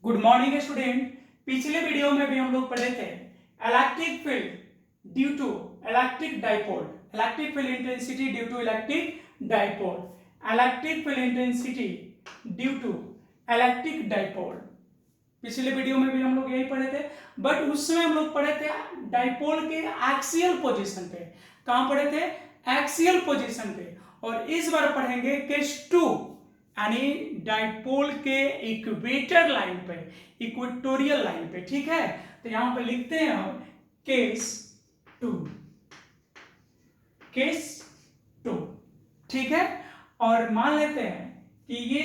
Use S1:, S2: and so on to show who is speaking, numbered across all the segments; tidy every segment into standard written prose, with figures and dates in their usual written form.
S1: Good morning student. पिछले video में भी हम लोग पढ़े थे electric field due to electric dipole, electric field intensity due to electric dipole, electric field intensity due to electric dipole. पिछले वीडियो में भी हम लोग यही पढ़े थे, बट उस समय हम लोग पढ़े थे डाइपोल के एक्सियल पोजीशन पे। कहां पढ़े थे? एक्सियल पोजीशन पे। और इस बार पढ़ेंगे केस 2 यानी डाइपोल के इक्वेटर लाइन पे, इक्वेटोरियल लाइन पे। ठीक है, तो यहां पे लिखते हैं हम केस 2, केस 2। ठीक है, और मान लेते हैं कि ये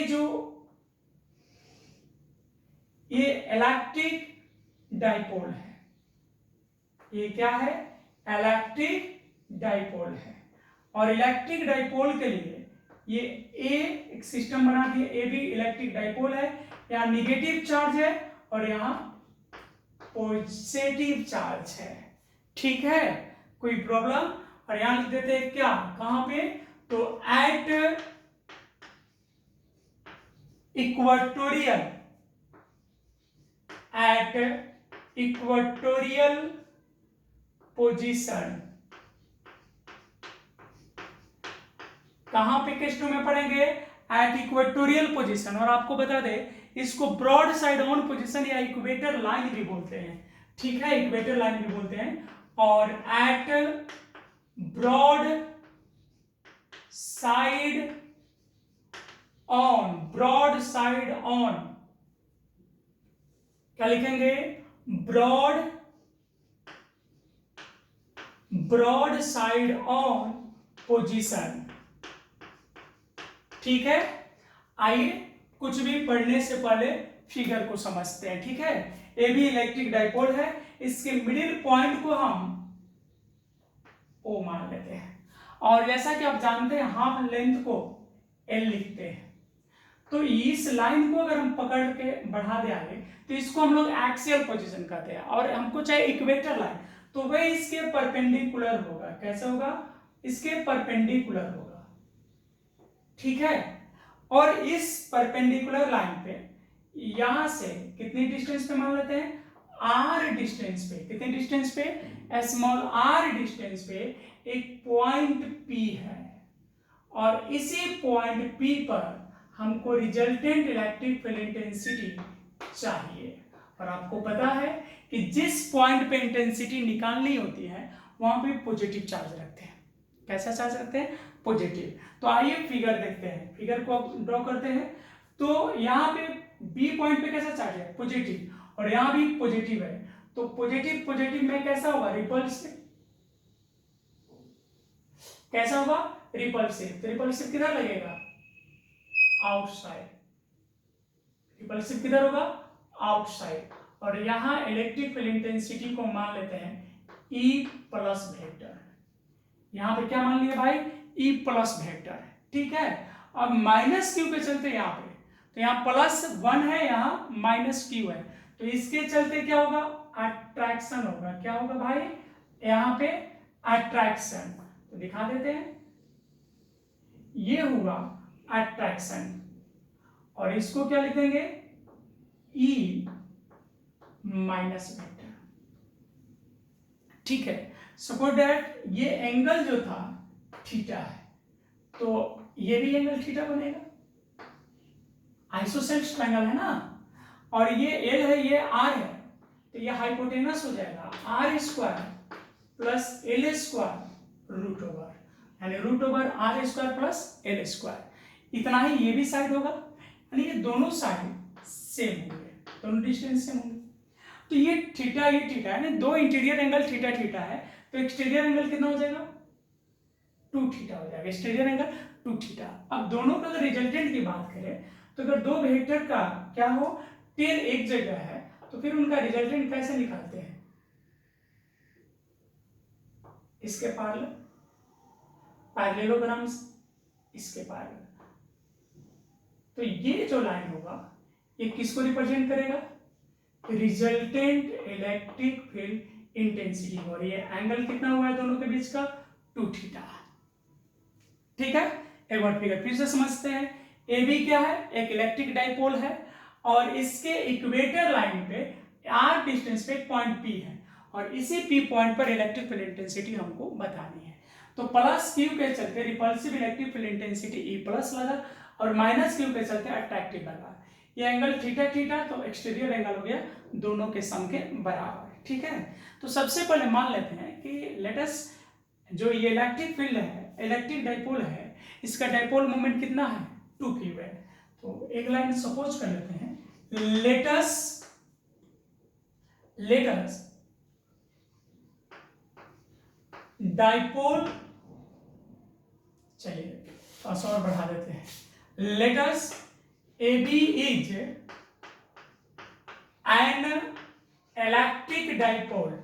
S1: इलेक्ट्रिक डाइपोल है। ये क्या है? इलेक्ट्रिक डाइपोल है। और इलेक्ट्रिक डाइपोल के लिए ये एक सिस्टम बना दिया। ए भी इलेक्ट्रिक डाइपोल है, यहाँ निगेटिव चार्ज है और यहाँ पॉजिटिव चार्ज है। ठीक है, कोई प्रॉब्लम? और यहां लिख देते हैं क्या, कहां पे? तो एट इक्वेटोरियल पोजीशन। कहां पे केस 2 में पढ़ेंगे? At equatorial position. और आपको बता दे, इसको ब्रॉड साइड ऑन पोजीशन या इक्वेटर लाइन भी बोलते हैं। ठीक है, इक्वेटर लाइन भी बोलते हैं। और at broad side on, broad side on क्या लिखेंगे? Broad side on position. ठीक है, आइए कुछ भी पढ़ने से पहले फिगर को समझते हैं। ठीक है, ये भी इलेक्ट्रिक डाइपोल है, इसके मिडिल पॉइंट को हम O मान लेते हैं। और जैसा कि आप जानते हैं हाफ लेंथ को L लिखते हैं। तो इस लाइन को अगर हम पकड़ के बढ़ा दे आगे तो इसको हम लोग एक्सियल पोजीशन कहते हैं। और हमको चाहे इक्वेटर लाइन, तो वह इसके परपेंडिकुलर होगा। कैसे होगा? इसके परपेंडिकुलर होगा। ठीक है, और इस परपेंडिकुलर लाइन पे यहां से कितनी डिस्टेंस पे मान लेते हैं? r डिस्टेंस पे। कितने डिस्टेंस पे? स्मॉल r डिस्टेंस पे एक पॉइंट P है। और इसी पॉइंट P पर हमको रिजल्टेंट इलेक्ट्रिक फील्ड इंटेंसिटी चाहिए। और आपको पता है कि जिस पॉइंट पे इंटेंसिटी निकालनी होती है वहां पे पॉजिटिव चार्ज रखते हैं। कैसा चार्ज रखते हैं? पॉजिटिव। तो आइए फिगर देखते हैं, फिगर को ड्रॉ करते हैं। तो यहाँ पे बी पॉइंट पे कैसा चार्ज है? पॉजिटिव। और यहाँ भी पॉजिटिव है। तो पॉजिटिव पॉजिटिव में कैसा होगा? रिपल्सिव। कैसा होगा? रिपल्सिव। तो रिपल्सिव किधर लगेगा? आउटसाइड। रिपल्सिव किधर होगा? आउटसाइड। और यहां इलेक्ट्रिक फील्ड इंटेंसिटी को मान लेते हैं E प्लस वेक्टर। यहां पे क्या मान लिया भाई? E plus vector. ठीक है, अब माइनस क्यू के चलते यहां पे, तो यहां +1 है, यहां -q है। तो इसके चलते क्या होगा? अट्रैक्शन होगा। क्या होगा भाई? यहां पे अट्रैक्शन। तो दिखा देते हैं, ये हुआ अट्रैक्शन। और इसको क्या लिखेंगे? E minus vector. ठीक है, सपोज दैट ये एंगल जो था थीटा है, तो ये भी एंगल थीटा बनेगा। आइसोसेलेस ट्रायंगल है ना। और ये L है, ये R है, तो ये हाइपोटेनस हो जाएगा R² plus L² root over, यानी √R² प्लस L²। इतना ही ये भी साइड होगा, यानी ये दोनों साइड सेम होंगे, दोनों डिस्टेंस सेम होंगे। तो ये थीटा है, दो इंटीरियर एंगल थीटा है, तो एक्सटीरियर एंगल कितना हो जाएगा? 2 थीटा हो जाएगा। Exterior angle 2 theta. अब दोनों का अगर रिजल्टेंट की बात करें तो अगर दो वेक्टर का क्या हो, टेल एक जगह है, तो फिर उनका रिजल्टेंट कैसे निकालते हैं? इसके पैरेललोग्राम्स, इसके पैरेलल। तो ये जो लाइन होगा ये किसको रिप्रेजेंट करेगा? Resultant electric field intensity. और ये एंगल कितना हुआ है दोनों के बीच का? 2 थीटा। ठीक है, एक बार फिगर फिर से समझते हैं। ए बी क्या है? एक इलेक्ट्रिक डाइपोल है। और इसके इक्वेटर लाइन पे r डिस्टेंस पे पॉइंट P है और इसी P पॉइंट पर इलेक्ट्रिक फील्ड इंटेंसिटी हमको बतानी है। तो प्लस Q के चलते repulsive electric field intensity E plus लगा और माइनस Q के चलते अट्रैक्टिव लगा। ये एंगल थीटा थीटा तो एक्सटीरियर एंगल हो गया दोनों के सम के बराबर, ठीक है। तो सबसे पहले मान लेते हैं कि लेट अस जो ये इलेक्ट्रिक फील्ड है, इलेक्ट्रिक डाइपोल है, इसका डाइपोल मोमेंट कितना है 2q है। तो एक लाइन सपोज कर लेते हैं, लेट अस डाइपोल, चलिए थोड़ा सा और बढ़ा देते हैं, let us AB is an electric dipole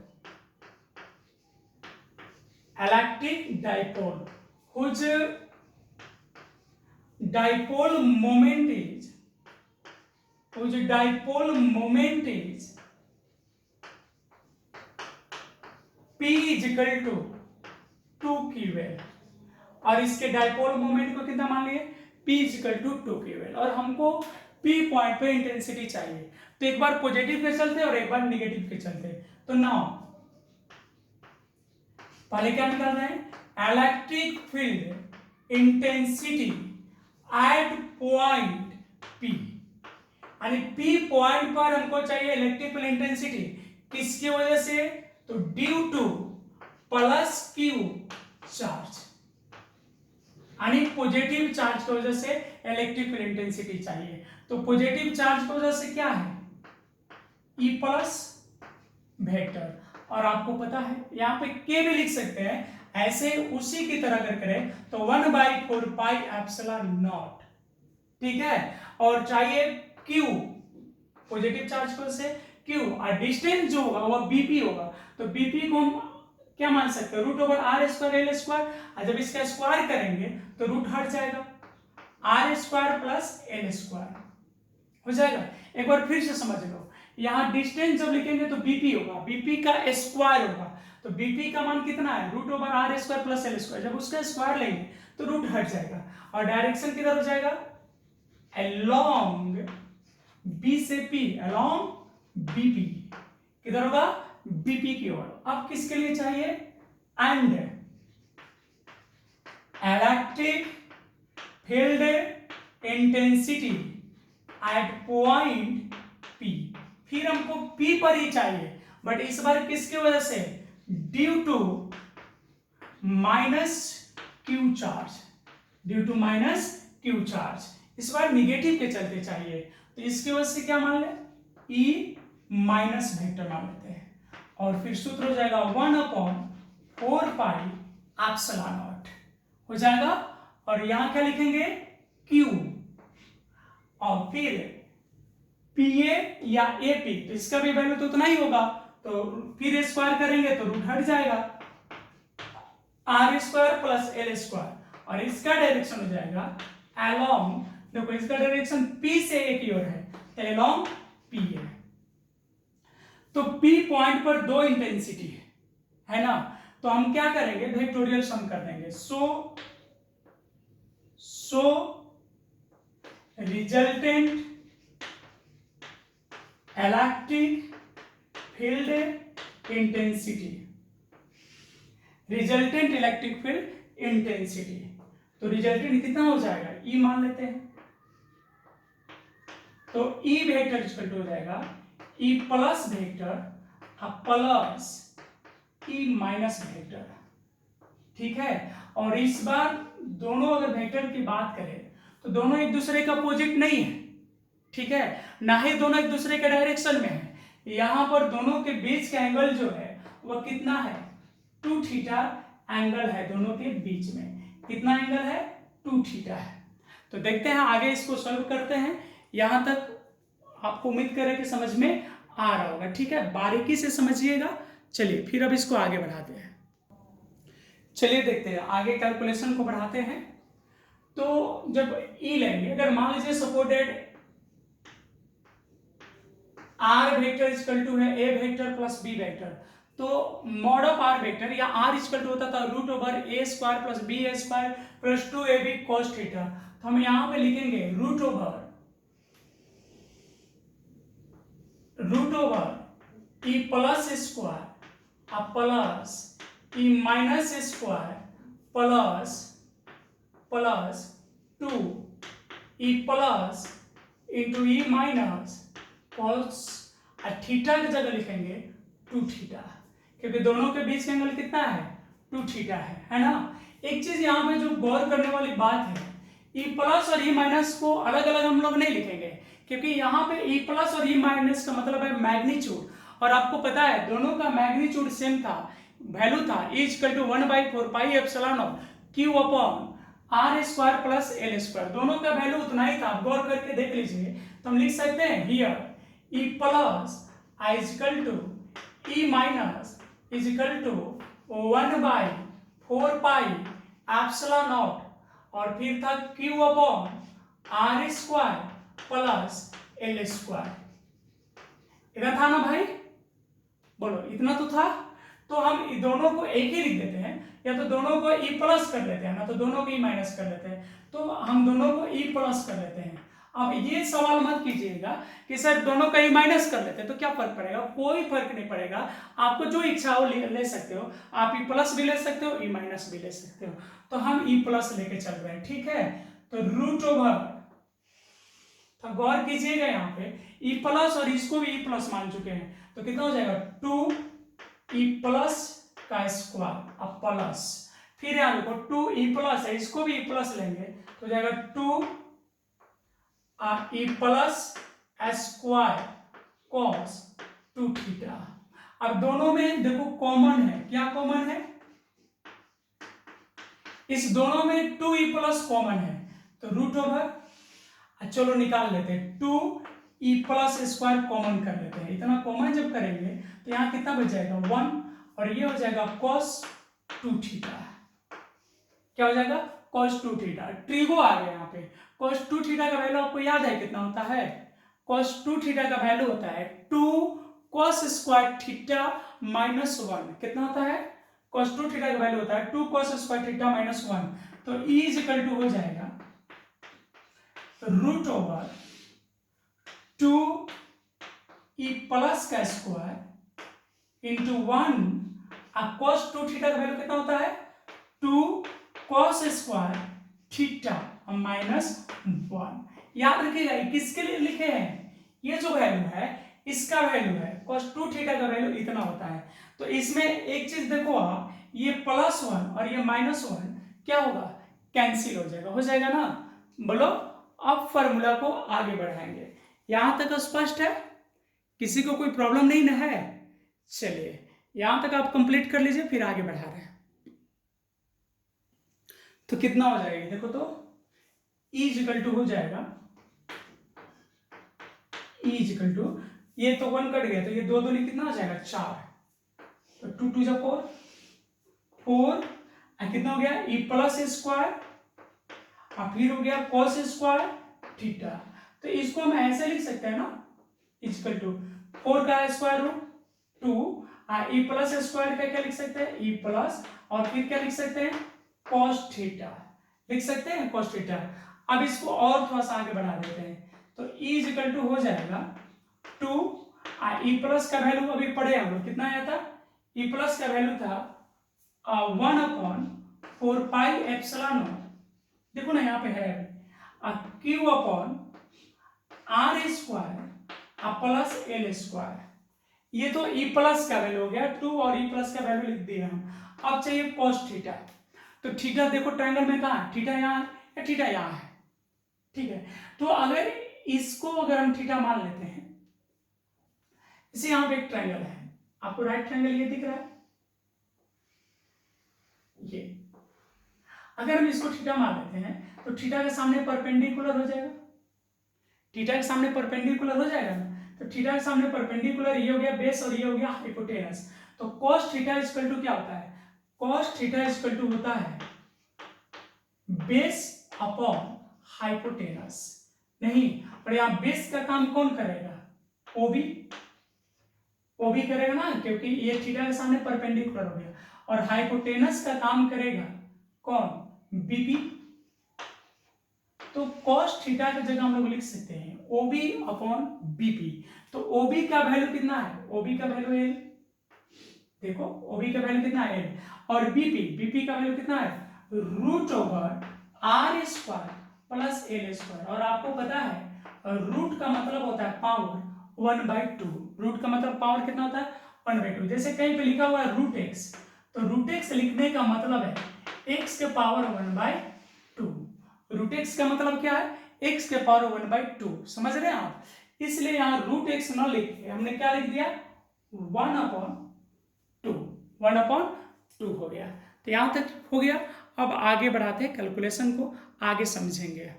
S1: whose dipole moment is P is equal to 2ql और इसके डाइपोल मोमेंट को कितना मान लिए P is equal to 2ql और हमको P पॉइंट पे इंटेंसिटी चाहिए। तो एक बार पॉजिटिव के चलते और एक बार निगेटिव के चलते। तो नाउ पहले क्या निकाल रहे हैं, electric field intensity at point P, यानी P पॉइंट पर हमको चाहिए इलेक्ट्रिक फील्ड इंटेंसिटी किसकी वजह से, तो due two plus Q charge, यानी पॉजिटिव चार्ज की वजह से इलेक्ट्रिक फील्ड इंटेंसिटी चाहिए। तो पॉजिटिव चार्ज की वजह से क्या है E प्लस वेक्टर, और आपको पता है यहाँ पे K भी लिख सकते हैं, ऐसे उसी की तरह अगर करें तो 1/4 पाई एप्सिलॉन नॉट, ठीक है। और चाहिए Q, पॉजिटिव चार्ज की वजह से Q, और डिस्टेंस जो होगा वो BP होगा। तो BP को हम क्या मान सकते हैं, root over R square L square, और जब इसका स्क्वायर करेंगे तो रूट हट जाएगा, R square plus L square हो जाएगा। एक बार फिर से समझ लो, यहाँ डिस्टेंस जब लिखेंगे तो बीपी होगा, बीपी का स्क्वायर होगा, तो बीपी का मान कितना है root over R square plus L square, जब उसका स्क्वायर लेंगे तो रूट हट जाएगा और डायरेक्शन किधर हो जाएगा, अलोंग बी से पी, अलोंग बीपी, किधर होगा बीपी की ओर। अब किसके लिए चाहिए, and electric field intensity at point P, फिर हमको P पर ही चाहिए, बट इस बार किसकी वजह से, due to minus Q charge, due to minus Q charge, इस बार निगेटिव के चलते चाहिए। तो इसकी वजह से क्या मान ले, E माइनस वेक्टर मान लेते हैं और फिर सूत्र हो जाएगा 1/4 पाई एप्सिलॉन नॉट हो जाएगा, और यहां क्या लिखेंगे Q, और फिर PA या AP, तो इसका भी वैल्यू तो उतना ही होगा, तो फिर स्क्वायर करेंगे तो रूट हट जाएगा, R square plus L square, और इसका डायरेक्शन हो जाएगा अलोंग, देखो इसका डायरेक्शन P से A की ओर है तो अलोंग PA। तो P पॉइंट पर दो इंटेंसिटी है ना, तो हम क्या करेंगे वेक्टोरियल सम कर देंगे। So resultant electric field intensity, resultant electric field intensity, तो रिजल्टेंट कितना हो जाएगा E मान लेते हैं, तो E वेक्टर इक्वल टू हो जाएगा E plus vector plus E minus vector, ठीक है। और इस बार दोनों अगर वेक्टर की बात करें तो दोनों एक दूसरे का अपोजिट नहीं है, ठीक है, ना ही दोनों एक दूसरे के डायरेक्शन में है। यहां पर दोनों के बीच का एंगल जो है वह कितना है 2 थीटा एंगल है, दोनों के बीच में कितना एंगल है 2 थीटा है। तो देखते हैं आगे इसको सॉल्व करते हैं, यहां तक आपको उम्मीद करें कि समझ में आ रहा होगा, ठीक है, बारीकी से समझिएगा। चलिए फिर अब इसको आगे बढ़ाते हैं, चलिए देखते हैं आगे कैलकुलेशन को बढ़ाते हैं। तो जब E लेंगे, अगर मान लीजिए supported R vector equal to है A vector plus B vector, तो मॉड ऑफ R वेक्टर या R इक्वल टू होता था root over A square plus B square plus 2AB cos theta, तो हम यहां पे लिखेंगे root over root over E plus square अब plus E minus square plus plus 2 E plus into E minus cos theta की जगह लिखेंगे 2 theta, क्योंकि दोनों के बीच का एंगल कितना है 2 थीटा है ना। एक चीज यहाँ पे जो गौर करने वाली बात है, ई प्लस और ई माइनस को अलग अलग हम लोग नहीं लिखेंगे, क्योंकि यहाँ पे ई प्लस और ई माइनस का मतलब है मैग्नीट्यूड, और आपको पता है दोनों का मैग्नीट्यूड सेम था, वैल्यू था E=1/4 pi epsilon naught Q upon R square plus L square, दोनों का वैल्यू उतना ही था। आप गौर करके देख लीजिए, तो हम लिख सकते हैं here E plus I equal to E minus is equal to 1/4 pi epsilon naught और फिर था Q upon R square plus L square. इतना था ना भाई, बोलो इतना तो था। तो हम दोनों को एक ही लिख देते हैं, या तो दोनों को ई प्लस कर लेते हैं ना, तो दोनों को ई माइनस कर लेते हैं, तो हम दोनों को ई प्लस कर लेते हैं। अब ये सवाल मत कीजिएगा कि सर दोनों का ई माइनस कर लेते हैं तो क्या फर्क पड़ेगा, कोई फर्क नहीं पड़ेगा। आपको जो इच्छा हो ले सकते हो, आप ई प्लस भी ले सकते हो, ई माइनस भी ले सकते हो। तो हम ई प्लस लेके चल रहे हैं, ठीक है। तो रूट ओवर, तो गौर कीजिएगा यहाँ पे ई प्लस और इसको भी ई प्लस मान चुके हैं, तो कितना हो जाएगा 2 ई प्लस का स्क्वायर अब प्लस, फिर यहाँ देखो 2 ई प्लस है, इसको भी ई प्लस लेंगे तो जाएगा 2 E plus square cos 2 theta. अब दोनों में देखो कॉमन है, क्या कॉमन है, इस दोनों में 2 ई प्लस कॉमन है, तो रूट ओवर चलो निकाल लेते हैं 2 ई प्लस स्क्वायर कॉमन कर लेते हैं। इतना कॉमन जब करेंगे तो यहाँ कितना बच जाएगा 1, और ये हो जाएगा cos 2 थीटा। क्या हो जाएगा cos 2 थीटा, ट्रिगो आ गया यहाँ पे। cos 2 थीटा का वैल्यू आपको याद है कितना होता है, cos 2 थीटा का वैल्यू होता है 2 cos स्क्वायर थीटा माइनस 1। कितना होता है, cos 2 थीटा का वैल्यू होता है 2 cos स्क्वायर थीटा माइनस 1। तो E इक्वल टू हो जाएगा रूट ओवर 2 ई प्लस का स्क्वायर इंटू 1, अब cos 2 थीटा का वैल्यू कितना होता है 2 cos स्क्वायर थीटा माइनस 1। याद रखिएगा किसके लिए लिखे हैं, ये जो वैल्यू है इसका वैल्यू है, cos 2 थीटा का वैल्यू इतना होता है। तो इसमें एक चीज देखो आप, ये +1 और ये -1 क्या होगा, कैंसिल हो जाएगा ना। बोलो अब फॉर्मूला को आगे बढ़ाएंगे। यहां तक स्पष्ट है, किसी को कोई प्रॉब्लम नहीं ना है। चलिए यहां तक आप कंप्लीट कर लीजिए, फिर आगे बढ़ा रहे हैं। तो कितना हो जाएगा देखो, तो E इक्वल टू हो जाएगा, E इक्वल टू, ये तो 1 कट गया तो ये 2 दूनी कितना हो जाएगा 4, तो 2 2 जा 4 कितना हो गया E प्लस स्क्वायर और फिर हो गया cos स्क्वायर थीटा। तो इसको हम ऐसे लिख सकते हैं ना, इक्वल टू 4 का square root 2 E plus square का क्या लिख सकते हैं ई प्लस, और फिर क्या लिख सकते हैं cos थीटा, लिख सकते हैं cos थीटा। अब इसको और थोड़ा सा आगे बढ़ा देते हैं, तो E इक्वल टू हो जाएगा 2 ई प्लस का वैल्यू अभी पढ़े हम लोग कितना आया था, ई प्लस का वैल्यू था 1/4 पाई एप्सिलॉन नॉट, देखो ना यहाँ पे है Q upon R square plus L square. ये तो ई प्लस का वैल्यू हो गया 2 और ई प्लस का वैल्यू लिख दिया हम। अब चाहिए cos थीटा, तो थीटा देखो ट्रायंगल में कहाँ है, थीटा यहाँ या थीटा यहाँ है, ठीक है। तो अगर इसको अगर हम थीटा मान लेते हैं, इसे यहाँ पे एक ट्रायंगल है, आपको राइट ट्रायंगल ये दिख रहा है, ये अगर हम इसको थीटा मान लेते हैं तो थीटा के सामने परपेंडिकुलर हो जाएगा, थीटा के सामने परपेंडिकुलर हो जाएगा ना। तो थीटा के सामने परपेंडिकुलर ये हो गया बेस और ये हो गया हाइपोटेनस। तो cos थीटा इक्वल टू क्या होता है, cos थीटा इक्वल टू होता है बेस अपॉन हाइपोटेनस। नहीं, और यहाँ बेस का काम कौन करेगा, ओबी करेगा ना, क्योंकि ये थीटा के सामने परपेंडिकुलर हो गया, और हाइपोटेनस का काम करेगा कौन, बीबी। तो cos थीटा की जगह हम लोग लिख सकते हैं OB अपॉन BP। तो OB का वैल्यू कितना है, OB का वैल्यू L, देखो OB का वैल्यू कितना है L, और BP का वैल्यू कितना है root over R square plus L square. और आपको पता है रूट का मतलब होता है पावर 1/2, रूट का मतलब पावर कितना होता है 1/2। जैसे कहीं पे लिखा हुआ है रूट एक्स, तो रूट एक्स लिखने का मतलब है x के पावर 1/2। रूट एक्स का मतलब क्या है x के पावर 1/2, समझ रहे हैं आप। इसलिए यहाँ रूट एक्स न लिख के हमने क्या लिख दिया 1/2 हो गया। तो यहाँ तक हो गया। अब आगे बढ़ाते हैं कैलकुलेशन को, आगे समझेंगे।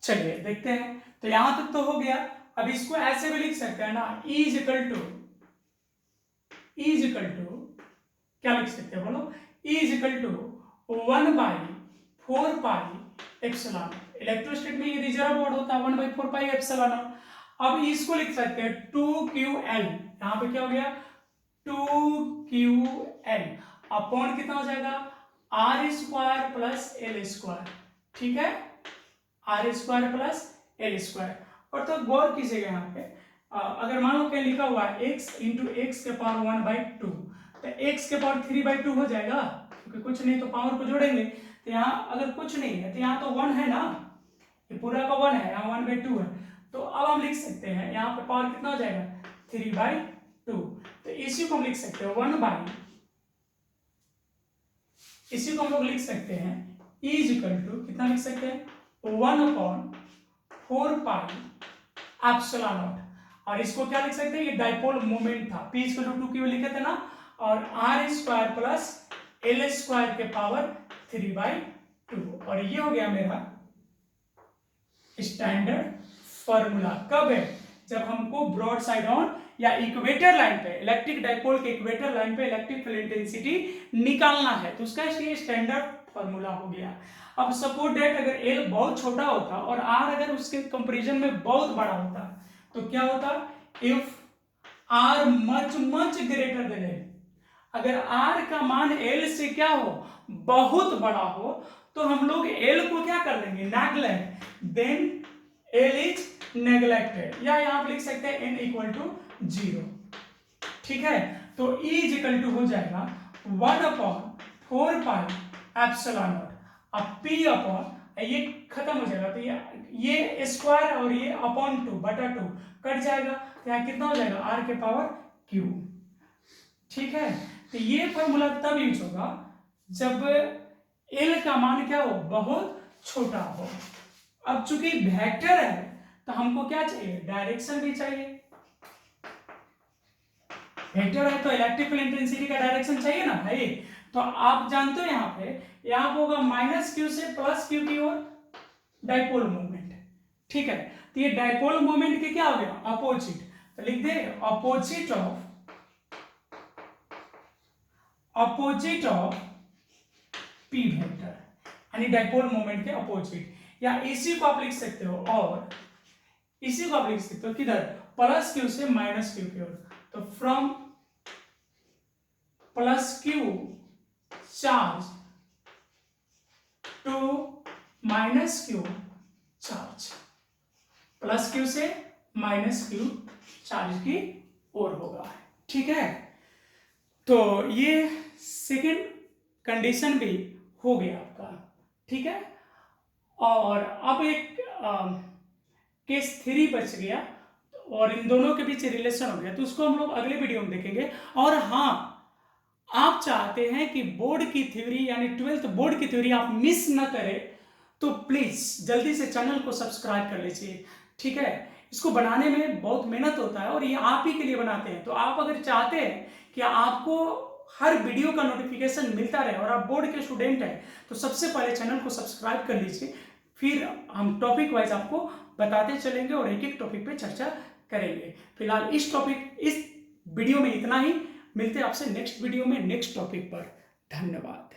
S1: चलिए देखते हैं। तो यहां तक तो हो गया। अब इसको ऐसे भी लिख सकते हैं ना, E इज इक्वल टू क्या लिख सकते हैं बोलो, E is equal to 1/4 pi epsilon. Electrostatic में ये रिजर्वोड होता है 1/4 पाई एप्सिलॉन। अब इसको लिख सकते हैं 2QL, यहां पे क्या हो गया 2QL अपॉन कितना हो जाएगा R square plus L square, ठीक है, R square plus L square. और तो गौर कीजिएगा यहाँ पे अगर मान लो क्या लिखा हुआ है x इंटू एक्स के पावर 1/2, तो x के पावर 3/2 हो जाएगा, क्योंकि कुछ नहीं तो पावर को जोड़ेंगे। तो यहाँ अगर कुछ नहीं है तो यहाँ तो 1 है ना, ये पूरा का 1 है, यहाँ 1/2 है। तो अब हम लिख सकते हैं यहाँ पे पावर कितना हो जाएगा 3/2। तो इसी को हम लिख सकते हैं इसी को हम लोग लिख सकते हैं E इज इक्वल टू कितना लिख सकते हैं 1/4 पाई एप्सिलॉन नॉट। और इसको क्या लिख सकते हैं, ये डाइपोल मोमेंट था, P इक्वल टू 2Q लिखे थे ना, और R square plus L square के पावर 3/2। और ये हो गया मेरा स्टैंडर्ड फॉर्मूला। कब है, जब हमको ब्रॉड साइड ऑन या इक्वेटर लाइन पे, इलेक्ट्रिक डाइपोल के इक्वेटर लाइन पे इलेक्ट्रिक फील्ड इंटेंसिटी निकालना है, तो उसका ये स्टैंडर्ड फॉर्मूला हो गया। अब सपोज दैट अगर L बहुत छोटा होता और R अगर उसके कंपैरिजन में बहुत बड़ा होता, तो क्या होता, if R much much greater than L, अगर R का मान L से क्या हो बहुत बड़ा हो, तो हम लोग L को क्या कर देंगे neglect, then L is neglected, या यहां पर लिख सकते हैं n इक्वल टू 0, ठीक है। तो E इज इक्वल टू हो जाएगा 1/4 पाई एप्सिलॉन नॉट, अब P अपॉन ये खत्म हो जाएगा, तो ये स्क्वायर और ये अपॉन 2/2 कट जाएगा, तो यहाँ कितना हो जाएगा R के पावर Q, ठीक है। तो ये फॉर्मूला तब यूज होगा जब L का मान क्या हो बहुत छोटा हो। अब चूंकि वेक्टर है तो हमको क्या चाहिए, डायरेक्शन भी चाहिए। वेक्टर है तो इलेक्ट्रिक फील्ड इंटेंसिटी का डायरेक्शन चाहिए ना भाई। तो आप जानते हो यहाँ पे होगा -q से +q की ओर डाइपोल मूवमेंट, ठीक है। तो ये डाइपोल मूवमेंट के क्या हो गया अपोजिट, तो लिख दे अपोजिट ऑफ p वेक्टर, यानी डाइपोल मूवमेंट के अपोजिट। या इसी को आप लिख सकते हो, और इसी को आप लिख सकते हो किधर +q से -q की ओर। तो from +q charge to -q charge, +q से -q चार्ज की ओर होगा, ठीक है। तो ये सेकेंड कंडीशन भी हो गया आपका, ठीक है। और अब एक केस 3 बच गया, और इन दोनों के बीच रिलेशन हो गया, तो उसको हम लोग अगले वीडियो में देखेंगे। और हाँ, आप चाहते हैं कि बोर्ड की थ्योरी यानी 12th बोर्ड की थ्योरी आप मिस ना करें, तो प्लीज जल्दी से चैनल को सब्सक्राइब कर लीजिए, ठीक है। इसको बनाने में बहुत मेहनत होता है और ये आप ही के लिए बनाते हैं। तो आप अगर चाहते हैं कि आपको हर वीडियो का नोटिफिकेशन मिलता रहे और आप बोर्ड के स्टूडेंट हैं, तो सबसे पहले चैनल को सब्सक्राइब कर लीजिए, फिर हम टॉपिक वाइज आपको बताते चलेंगे और एक एक टॉपिक पे चर्चा करेंगे। फिलहाल इस वीडियो में इतना ही, मिलते हैं आपसे नेक्स्ट वीडियो में नेक्स्ट टॉपिक पर। धन्यवाद।